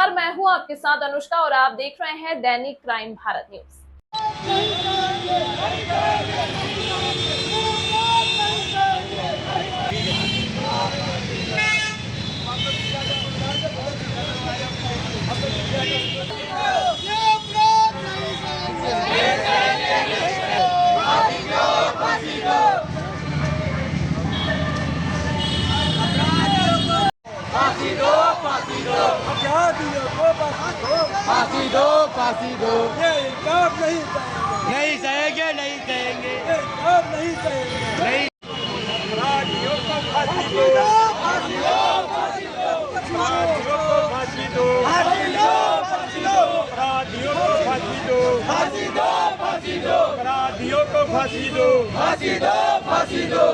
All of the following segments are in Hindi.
नमस्कार, मैं हूं आपके साथ अनुष्का और आप देख रहे हैं दैनिक क्राइम भारत न्यूज। फांसी दो, ये इंसाफ नहीं सहेंगे, नहीं सहेंगे, इंसाफ नहीं सहेंगे। नहीं। अपराधियों को फांसी दो, फांसी दो, फांसी दो, अपराधियों को फांसी दो, फांसी दो, फांसी दो, अपराधियों को फांसी दो, फांसी दो, फांसी दो, अपराधियों को फांसी दो, फांसी दो, फांसी दो।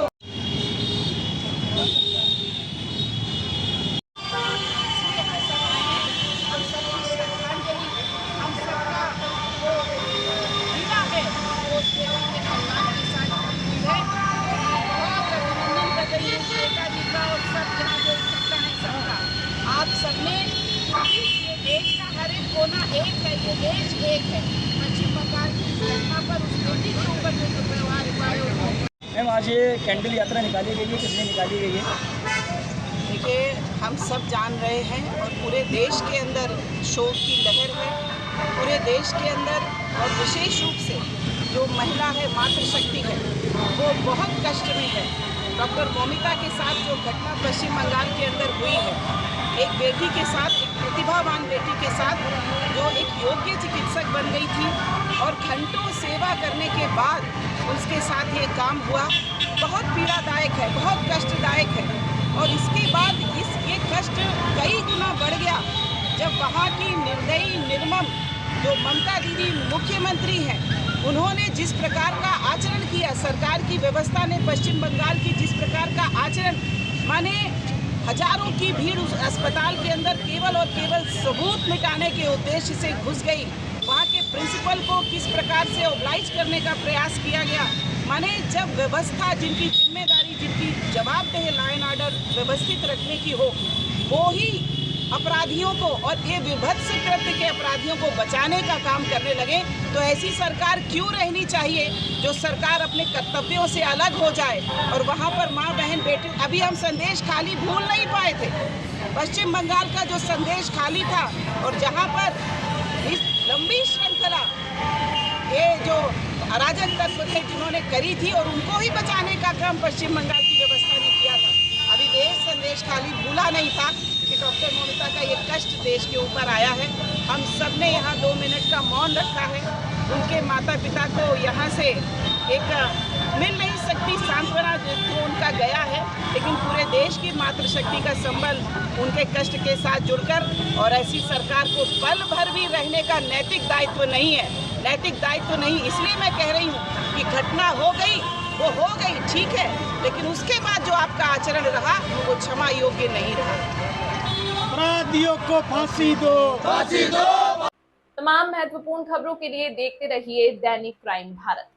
आप सबने ये देश का हर एक कोना एक है, ये देश एक है। पश्चिम बंगाल की घटना पर उस बेटी के ऊपर जो व्यवहार हुआ है। मैम, आज ये कैंडल यात्रा निकाली गई है, किसने निकाली गई है? देखिए, हम सब जान रहे हैं और पूरे देश के अंदर शोक की लहर है। पूरे देश के अंदर और विशेष रूप से जो महिला है, मातृशक्ति है, वो बहुत कष्ट में है। डॉक्टर मौमिता के साथ जो घटना पश्चिम बंगाल के अंदर हुई है, एक बेटी के साथ, एक प्रतिभावान बेटी के साथ जो एक योग्य चिकित्सक बन गई थी और घंटों सेवा करने के बाद उसके साथ ये काम हुआ, बहुत पीड़ादायक है, बहुत कष्टदायक है। और इसके बाद ये कष्ट कई गुना बढ़ गया जब वहाँ की निर्दयी निर्मम जो ममता दीदी मुख्यमंत्री हैं, उन्होंने जिस प्रकार का आचरण किया, सरकार की व्यवस्था ने पश्चिम बंगाल की जिस प्रकार का आचरण, माने हजारों की भीड़ उस अस्पताल के अंदर केवल और केवल सबूत मिटाने के उद्देश्य से घुस गई। वहाँ के प्रिंसिपल को किस प्रकार से ओब्लाइज करने का प्रयास किया गया। माने जब व्यवस्था, जिनकी जिम्मेदारी, जिनकी जवाबदेह लॉ एंड ऑर्डर व्यवस्थित रखने की हो, वो ही अपराधियों को और ये विभत्स कृत्य के अपराधियों को बचाने का काम करने लगे, तो ऐसी सरकार क्यों रहनी चाहिए जो सरकार अपने कर्तव्यों से अलग हो जाए और वहाँ पर माँ बहन बेटी। अभी हम संदेश खाली भूल नहीं पाए थे। पश्चिम बंगाल का जो संदेश खाली था और जहाँ पर इस लंबी श्रृंखला ये जो अराजक तत्व थे जिन्होंने करी थी और उनको ही बचाने का काम पश्चिम बंगाल की व्यवस्था ने किया था। अभी देश संदेश खाली भूला नहीं था कि डॉक्टर मौमिता का ये कष्ट देश के ऊपर आया है। हम सब ने यहाँ 2 मिनट का मौन रखा है। उनके माता पिता को यहाँ से एक मिल नहीं सकती सांत्वना जो उनका गया है, लेकिन पूरे देश की मातृशक्ति का संबल उनके कष्ट के साथ जुड़कर, और ऐसी सरकार को पल भर भी रहने का नैतिक दायित्व नहीं है। नैतिक दायित्व नहीं, इसलिए मैं कह रही हूँ कि घटना हो गई, वो हो गई, ठीक है, लेकिन उसके बाद जो आपका आचरण रहा वो क्षमा योग्य नहीं रहा। अपराधियों को फांसी दो, फांसी दो। तमाम महत्वपूर्ण खबरों के लिए देखते रहिए दैनिक क्राइम भारत।